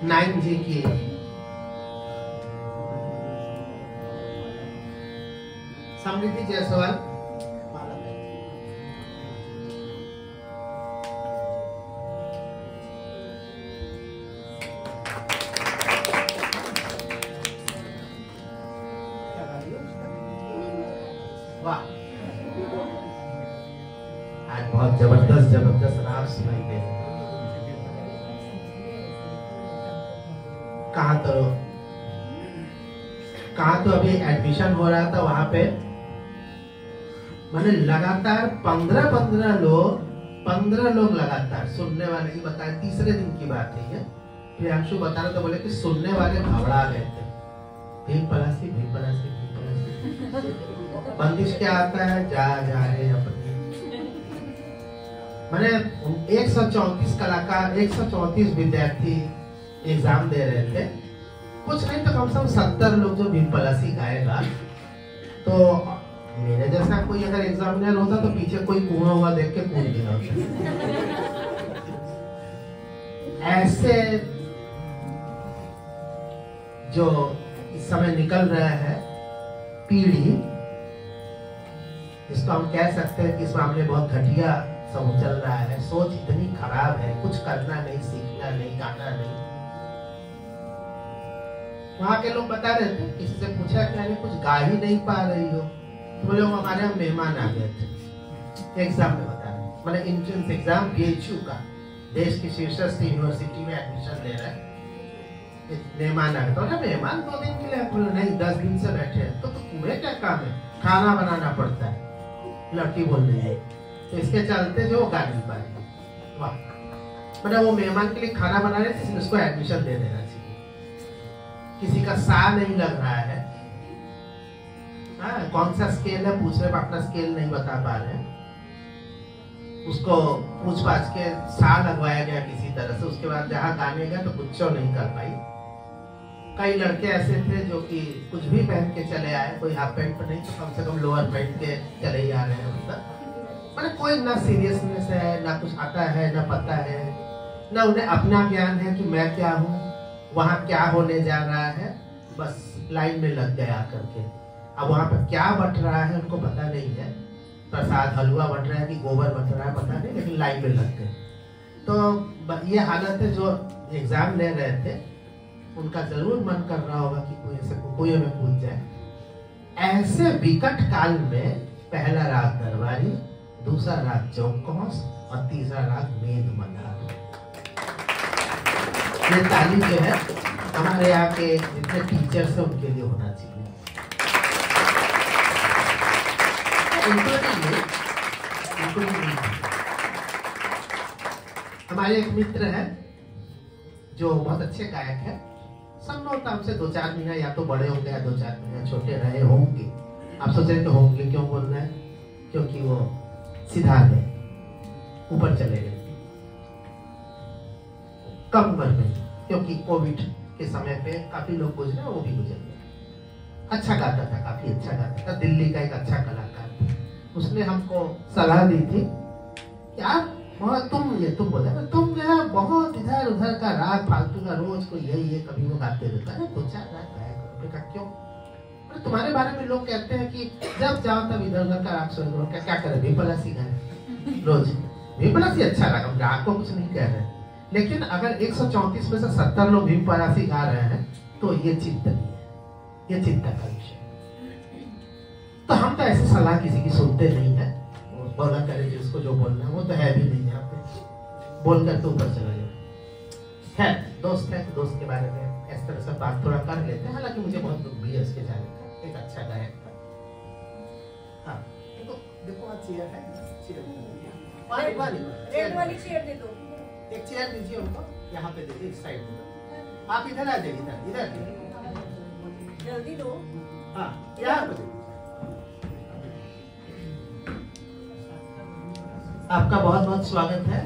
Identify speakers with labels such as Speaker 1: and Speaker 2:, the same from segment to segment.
Speaker 1: 9 जी की समृद्धि जायसवाल। वाह, आज बहुत जबरदस्त जबरदस्त राग सुनाई दे रहे। कहाँ तो अभी एडमिशन हो रहा था, वहां पे मैंने लगातार 15 लोग लगातार सुनने वाले ही बताया। तीसरे दिन की बात है ये, प्रियांशु बता रहे तो बोले कि सुनने वाले घबरा गए थे। भीम पलासी बंदिश क्या आता है, जा रहे अपने। मैंने 134 कलाकार, 134 विद्यार्थी एग्जाम दे रहे थे। कुछ नहीं तो कम से कम 70 लोग जो भीम पलासी गाएगा। तो मेरे जैसा कोई अगर एग्जामिनर होता तो पीछे कोई कुआं हुआ देख के कूद गया होता। ऐसे जो इस समय निकल रहा है पीढ़ी, इसको हम कह सकते हैं कि इस मामले बहुत घटिया सब चल रहा है। सोच इतनी खराब है, कुछ करना नहीं, सीखना नहीं, गाना नहीं। वहां के लोग बता रहे थे, किसी से पूछा कि अरे कुछ गा ही नहीं पा रही हो, तो बोले हमारे यहाँ मेहमान आ गए थे। एग्जाम में बता रहे, मैंने एंट्रेंस एग्जाम बीएचयू का, देश की शीर्षस्थ यूनिवर्सिटी में एडमिशन ले रहा है, मेहमान आ गए। तो मेहमान 2 दिन के लिए, बोले नहीं 10 दिन से बैठे हैं। तो तुम्हें क्या काम है, खाना बनाना पड़ता है, लड़की बोल रही है। तो इसके चलते जो गा नहीं पाए। वाह, मतलब वो मेहमान के लिए खाना बना रहे थे, उसको एडमिशन दे देना चाहिए। किसी का सा नहीं लग रहा है, कौन सा स्केल है पूछ रहे, अपना स्केल नहीं बता पा रहे हैं। उसको पूछ पाछ के सा लगवाया गया किसी तरह से। उसके बाद जहाँ गाने गया तो कुछ नहीं कर पाई। कई लड़के ऐसे थे जो कि कुछ भी पहन के चले आए, कोई हाफ पैंट नहीं तो कम से कम लोअर पहन के चले ही आ रहे हैं उधर। मतलब कोई ना सीरियसनेस है, ना कुछ आता है, ना पता है, ना उन्हें अपना ज्ञान है कि मैं क्या हूँ, वहाँ क्या होने जा रहा है। बस लाइन में लग गया करके। अब वहाँ पर क्या बट रहा है उनको पता नहीं है, प्रसाद हलवा बट रहा है कि गोबर बट रहा है पता नहीं, लेकिन लाइन में लग गए। तो ये हालत है। जो एग्जाम ले रहे थे उनका जरूर मन कर रहा होगा कि कोई ऐसे कुएं में कूद जाए। ऐसे विकट काल में पहला राग दरबारी, दूसरा राग चौकस और तीसरा राग मेद मल्हार। ये तालीम जो है हमारे यहाँ के जितने टीचर्स हैं उनके लिए होना चाहिए। हमारे एक मित्र है जो बहुत अच्छे गायक है। संभवतः हमसे 2-4 महीना या तो बड़े होंगे या 2-4 महीना छोटे रहे होंगे। आप सोच रहे होंगे क्यों बोल रहे हैं? क्योंकि वो सिधार गए, ऊपर चले गए कम उम्र में, क्योंकि कोविड के समय पे काफी लोग गुजरे, वो भी गुजर गए। अच्छा गाता था, काफी अच्छा गाता था, दिल्ली का एक अच्छा कलाकार था। उसने हमको सलाह दी थी, यार तुम बोले तुम जो है बहुत इधर उधर का राग फालतू का रोज को यही कभी वो गाते रहता है, 2-4 राग गाया करो। क्यों? तुम्हारे बारे में लोग कहते हैं कि जब जाओ तब इधर उधर का राग सुनो। क्या करे, भीम पलासी गाए रोज। भीम पलासी अच्छा राग, हम राग को कुछ नहीं कह रहे, लेकिन अगर 134 में से 70 लोग भीम पलासी गा रहे हैं तो ये चिंता नहीं है, ये चिंता का विषय। तो हम तो ऐसी सलाह किसी की सुनते नहीं है। बोला करे जिसको जो बोलना है, वो तो है भी नहीं यहाँ पे, बोलकर तो ऊपर चला जाए। है दोस्त है, दोस्त के बारे में इस तरह से बात थोड़ा कर लेते हैं। हालांकि मुझे बहुत दुख भी है इसके जाने का, एक अच्छा गायक था। हाँ देखो चेयर है, रेड वाली चेयर दे दो, एक चेयर दीजिए उनको, यहाँ पे दीजिए, इस साइड में। आप इधर आ जाइए, इधर जल्दी दो। हाँ यहाँ पे आपका बहुत बहुत स्वागत है।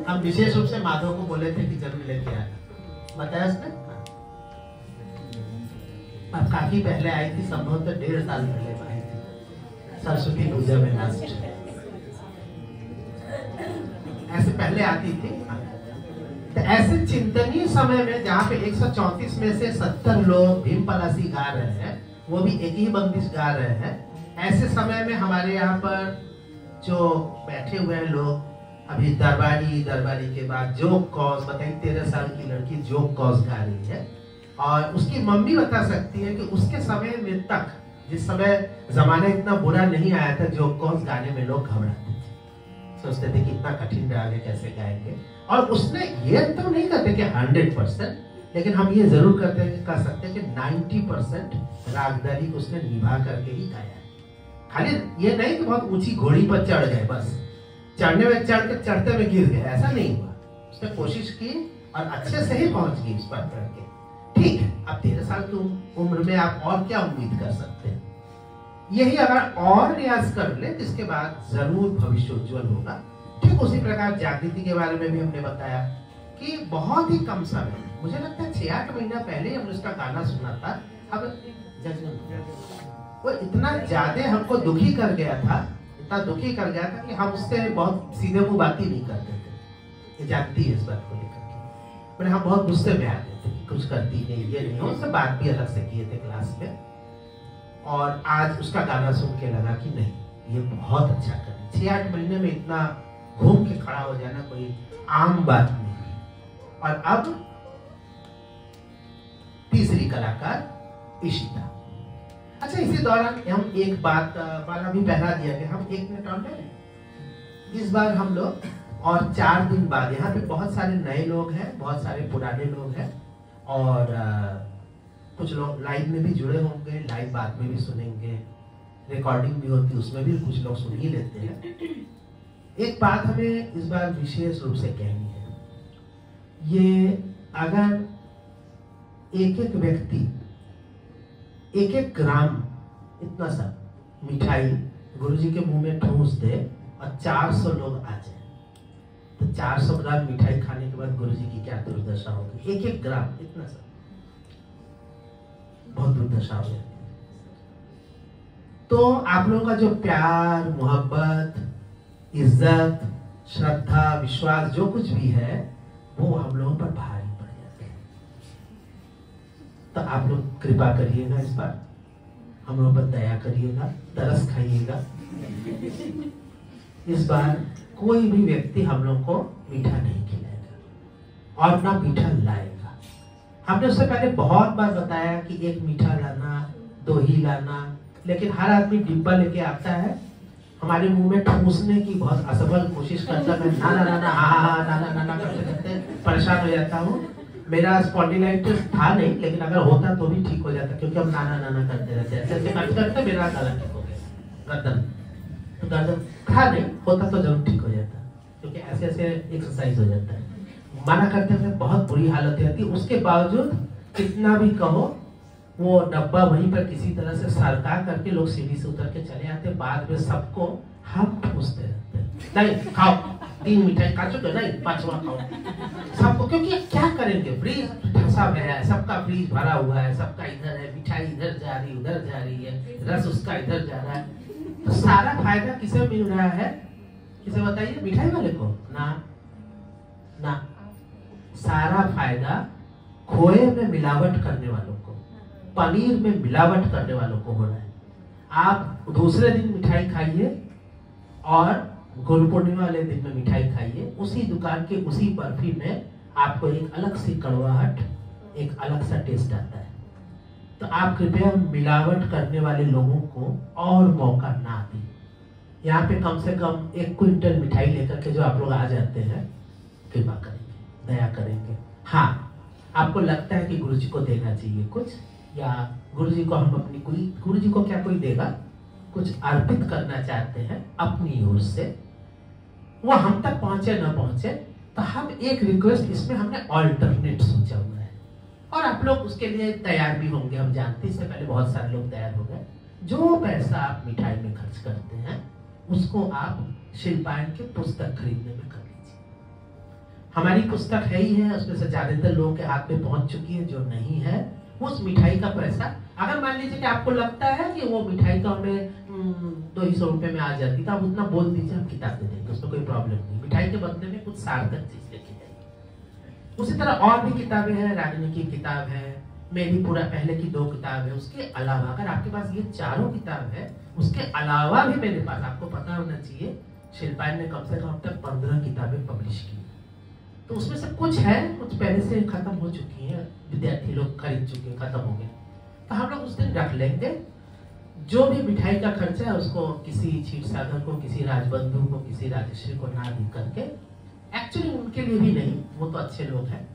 Speaker 1: हम विशेष रूप से माधव को बोले थे कि जरूर लेके आना, बताया उसने। अब काफी पहले आई थी, संभवतः 1.5 साल पहले आई थी, सरस्वती पूजा में लास्ट। ऐसे पहले आती थी, चिंतनीय समय में जहाँ पे 134 में से 70 लोग भीम पलासी गा रहे हैं, वो भी एक ही बंदिश गा रहे हैं, ऐसे समय में हमारे यहाँ पर जो बैठे हुए हैं लोग, अभी दरबारी के बाद जोग कॉज, बताइए 13 साल की लड़की जोग कॉज गा रही है, और उसकी मम्मी बता सकती है कि उसके समय में तक, जिस समय जमाना इतना बुरा नहीं आया था, जोग कॉज गाने में लोग घबराते थे, सोचते थे कि इतना कठिन राग है, कैसे गाएंगे। और उसने ये तो नहीं कहते कि 100%, लेकिन हम ये जरूर कह सकते हैं कि 90% रागदारी उसने निभा करके ही गाया है। खाली ये नहीं कि बहुत ऊंची घोड़ी पर चढ़ गए, बस चढ़ते में गिर गए, ऐसा नहीं हुआ। उसने कोशिश की और अच्छे से ही पहुंच गई उस पर करके। ठीक है, अब 13 साल की उम्र में आप और क्या उम्मीद कर सकते हैं। यही अगर और रियाज कर ले, इसके बाद जरूर भविष्य उज्जवल होगा। ठीक उसी प्रकार जागृति के बारे में भी हमने बताया कि बहुत ही कम समय, मुझे लगता है 6-8 महीना पहले हमने उसका गाना सुना था। अब वो इतना ज्यादा हमको दुखी कर गया था, इतना दुखी कर गया था कि हम उससे बहुत सीधे मुंह बात ही नहीं करते थे। ये जानती है इस बात को लेकर के, हम बहुत गुस्से में आते थे कि कुछ करती नहीं, ये नहीं। उससे बात भी अलग से किए थे क्लास में, और आज उसका गाना सुन के लगा कि नहीं, ये बहुत अच्छा कर रही। 6-8 महीने में इतना घूम के खड़ा हो जाना कोई आम बात नहीं। और अब तीसरी कलाकार इशिता। अच्छा, इसी दौरान हम एक बात वाला भी पहला दिया कि हम 1 मिनट और ले लें। इस बार हम लोग और 4 दिन बाद, यहाँ पे बहुत सारे नए लोग हैं, बहुत सारे पुराने लोग हैं, और कुछ लोग लाइव में भी जुड़े होंगे, लाइव बाद में भी सुनेंगे, रिकॉर्डिंग भी होती है, उसमें भी कुछ लोग सुन ही लेते हैं। एक बात हमें इस बार विशेष रूप से कहनी है, ये अगर एक व्यक्ति 1 ग्राम इतना सा मिठाई गुरुजी के मुंह में ठूस दे और 400 लोग आ जाए, तो 400 ग्राम मिठाई खाने के बाद गुरुजी की क्या दुर्दशा होगी। 1 ग्राम इतना सा, बहुत दुर्दशा हो जाती है। तो आप लोगों का जो प्यार, मोहब्बत, इज्जत, श्रद्धा, विश्वास, जो कुछ भी है, वो हम लोगों पर भारी पड़ जाते हैं। तो आप लोग कृपा करिएगा, इस बार हम लोगों पर दया करिएगा, तरस खाइएगा। इस बार कोई भी व्यक्ति हम लोग को मीठा नहीं खिलाएगा और ना मीठा लाएगा। हमने उससे पहले बहुत बार बताया कि 1 मीठा लाना, 2 ही लाना, लेकिन हर आदमी डिब्बा लेके आता है, हमारे मुंह में ठूसने की बहुत असफल कोशिश करता है। ना ना ना ना हाँ ना ना ना ना करते करते परेशान हो जाता हूँ। मेरा स्पॉन्डिलाइटिस था नहीं, लेकिन अगर होता तो भी ठीक हो जाता, क्योंकि हम नाना नाना करते रहते हैं। ऐसे करते करते मेरा गला ठीक हो गया, गर्दन था नहीं, होता तो जरूर ठीक हो जाता, क्योंकि ऐसे ऐसे एक्सरसाइज हो जाता है। मना करते हुए बहुत बुरी हालत हो जाती है, उसके बावजूद कितना भी कहो, वो डब्बा वहीं पर किसी तरह से सरका करके लोग सीढ़ी से उतर के चले आते। बाद में सबको हम पूछते रहते हैं, नहीं खाओ, 3 मिठाई खा चुके, नहीं 5वां खाओ सबको, क्योंकि क्या करेंगे, फ्रीज फंसा हुआ है, सबका फ्रीज भरा हुआ है, सबका इधर है, मिठाई इधर जा रही उधर जा रही है, रस उसका इधर जा रहा है। तो सारा फायदा किसे मिल रहा है, किसे बताइए, मिठाई वाले को? ना ना, सारा फायदा खोए में मिलावट करने वालों को, पनीर में मिलावट करने वालों को हो रहा है। आप दूसरे दिन मिठाई खाइए और गुरु पूर्णिमा वाले दिन में मिठाई खाइए, उसी दुकान के उसी बर्फी में आपको एक अलग सी कड़वाहट, एक अलग सा टेस्ट आता है। तो आप कृपया मिलावट करने वाले लोगों को और मौका ना दें। यहाँ पे कम से कम 1 क्विंटल मिठाई लेकर के जो आप लोग आ जाते हैं, कृपा करेंगे, दया करेंगे। हाँ, आपको लगता है कि गुरुजी को देना चाहिए कुछ, या गुरुजी को हम अपनी कोई, गुरुजी को क्या कोई देगा, कुछ अर्पित करना चाहते हैं अपनी ओर से, वो हम तक पहुंचे न पहुंचे, तो हम एक रिक्वेस्ट, इसमें हमने ऑल्टरनेट सोचा हुआ है, और आप लोग उसके लिए तैयार भी होंगे, हम जानते हैं। इससे पहले बहुत सारे लोग तैयार हो गए। जो पैसा आप मिठाई में खर्च करते हैं, उसको आप शिल्पायन की पुस्तक खरीदने में कर लीजिए। हमारी पुस्तक है ही है, उसमें से ज्यादातर लोगों के हाथ में पहुंच चुकी है। जो नहीं है, उस मिठाई का पैसा, अगर मान लीजिए कि आपको लगता है कि वो मिठाई तो हमें 200 रुपए में आ जाती, तो आप उतना बोल दीजिए, हम किताब दे देंगे, उसमें कोई प्रॉब्लम नहीं। मिठाई के बदले में कुछ सार्थक चीज लेके जाइए। उसी तरह और भी किताबें हैं, राजनीति की किताब है, मेरी पूरा पहले की 2 किताब है। उसके अलावा अगर आपके पास ये 4 किताब है, उसके अलावा भी मेरे पास, आपको पता होना चाहिए, शिल्पायन ने कम से कम अब तक 15 किताबें पब्लिश की। तो उसमें से कुछ है, कुछ पहले से खत्म हो चुकी हैं, विद्यार्थी लोग खरीद चुके हैं, खत्म हो गए। तो हम लोग उस दिन रख लेंगे। जो भी मिठाई का खर्चा है उसको किसी क्षीरसागर को, किसी राजबंधु को, किसी राजश्री को ना दी करके, एक्चुअली उनके लिए भी नहीं, वो तो अच्छे लोग हैं,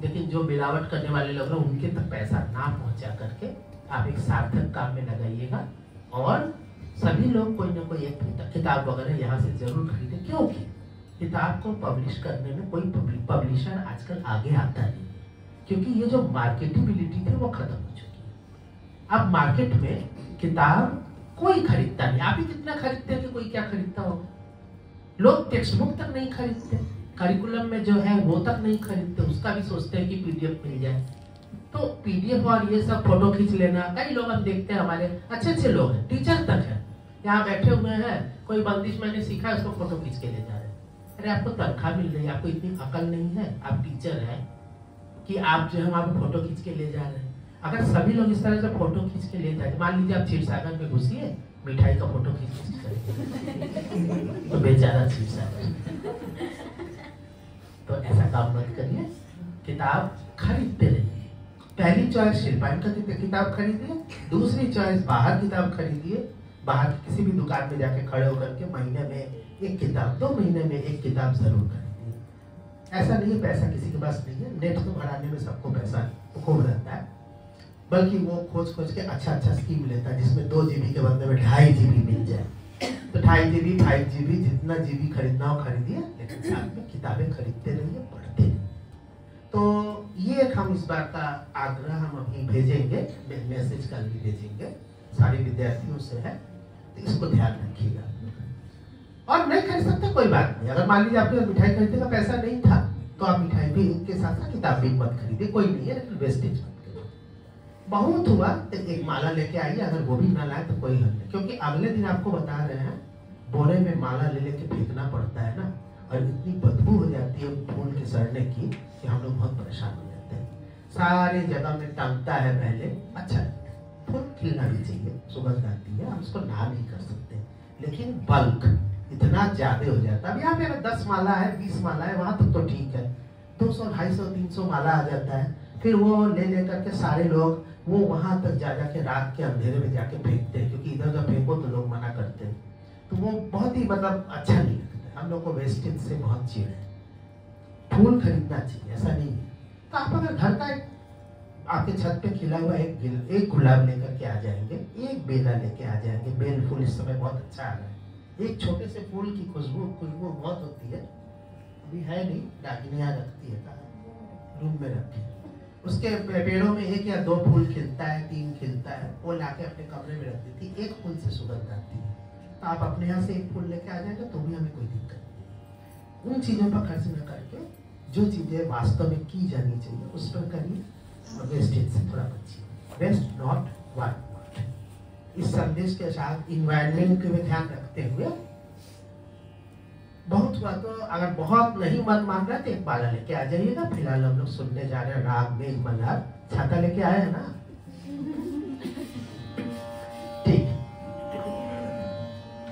Speaker 1: लेकिन जो मिलावट करने वाले लोग हैं उनके तक पैसा ना पहुंचा करके आप एक सार्थक काम में लगाइएगा। और सभी लोग कोई ना कोई एक किताब वगैरह यहाँ से जरूर खरीदे, क्योंकि किताब को पब्लिश करने में कोई पब्लिशर आजकल आगे आता नहीं, क्योंकि ये जो मार्केटेबिलिटी थी वो खत्म हो चुकी है। अब मार्केट में किताब कोई खरीदता नहीं। आप ही कितना खरीदते हैं कि कोई क्या खरीदता होगा? लोग टेक्स्ट बुक तक नहीं खरीदते, करिकुलम में जो है वो तक नहीं खरीदते, उसका भी सोचते हैं कि पीडीएफ मिल जाए। तो पीडीएफ और ये सब फोटो खींच लेना, कई लोग हम देखते हैं, हमारे अच्छे अच्छे लोग हैं, टीचर तक है, यहाँ बैठे हुए हैं, कोई बंदिश मैंने सीखा है, उसको फोटो खींच के ले जा रहे हैं। अरे आपको तनख्वाह मिल रही है, आपको इतनी अकल नहीं है, आप टीचर हैं कि आप जो है वहाँ पे फोटो खींच के ले जा रहे हैं। अगर सभी लोग इस तरह से फोटो खींच के ले जाए, मान लीजिए आप क्षीरसागर में घुसिए, मिठाई का फोटो खींच कर तो बेचारा क्षीरसागर। तो ऐसा काम मत करिए, किताब खरीदते रहिए। पहली चॉइस शिल्पायन का किताब खरीदिए, दूसरी चॉइस बाहर किताब खरीदिए। बाहर किसी भी दुकान में जाके खड़े होकर के महीने में 1 किताब, 2 महीने में 1 किताब जरूर खरीदिए। ऐसा नहीं है पैसा किसी के पास नहीं है, नेट तो बढ़ाने में सबको पैसा खूब रहता है, बल्कि वो खोज खोज के अच्छा स्कीम लेता है जिसमें 2 GB के बदले में 2.5 GB मिल जाए। तो 2.5 GB 5 GB जितना GB खरीदना हो खरीदिए, लेकिन साथ में किताबें खरीदते रहिए, पढ़ते रहिए। तो ये हम इस बार का आग्रह हम अभी भेजेंगे, मैसेज कल भी भेजेंगे, सारे विद्यार्थियों से है, तो इसको ध्यान रखिएगा। और नहीं खरीद सकते कोई बात नहीं, अगर मान लीजिए आपके मिठाई खरीदने का पैसा नहीं था तो आप मिठाई भी इनके साथ साथ किताब भी मत खरीदिए, कोई नहीं है, लेकिन वेस्टेज मत करिए। बहुत हुआ तो 1 माला लेके आइए, अगर वो भी ना लाए तो कोई हल नहीं, क्योंकि अगले दिन आपको बता रहे हैं बोरे में माला ले लेके फेंकना पड़ता है ना, और इतनी बदबू हो जाती है फूल के सड़ने की कि हम लोग बहुत परेशान हो जाते हैं। सारी जगह में टंगता है पहले, अच्छा फूल खिलना भी चाहिए, सुगंध आती है, हम उसको ना नहीं कर सकते, लेकिन बल्क इतना ज्यादा हो जाता है। अब यहाँ पे अगर 10 माला है, 20 माला है, वहां तक तो ठीक है, 200, 250, 300 माला आ जाता है, फिर वो ले लेकर के सारे लोग वो वहां तक जा के रात के अंधेरे में जाके फेंकते हैं, क्योंकि इधर उधर फेंको तो लोग मना करते हैं, तो वो बहुत ही मतलब अच्छा नहीं लगता। हम लोग को वेस्टेज से बहुत चिढ़ है, फूल खरीदना चाहिए, ऐसा नहीं है। तो आप अगर घर का आपके छत पे खिला हुआ एक गुलाब लेकर के आ जाएंगे, एक बेला लेके आ जाएंगे, बेल फूल इस समय बहुत अच्छा आ रहा है, एक छोटे से फूल की खुशबू बहुत होती है, अभी है नहीं, डाकिनिया रखती है, रूम में रखती है, उसके पेड़ों में 1 या 2 फूल खिलता है, 3 खिलता है, वो लाके अपने कमरे में रख देती है, 1 फूल से सुगंध आती है। तो आप अपने यहाँ से 1 फूल लेके आ जाएंगे तो भी हमें कोई दिक्कत नहीं। उन चीजों पर खर्च न करके जो चीजें वास्तव में की जानी चाहिए उस पर करिए, और वेस्टेज से थोड़ा बचिए। वेस्ट नॉट वाट। इस संदेश के साथ इन्वायरमेंट के भी ध्यान रखते हुए, बहुत हुआ तो अगर बहुत नहीं मन मान रहा तो 1 माला लेके आ जाइएगा। फिलहाल हम लोग सुनने जा रहे हैं राग मेघ मल्हार। छाता लेके आए हैं ना?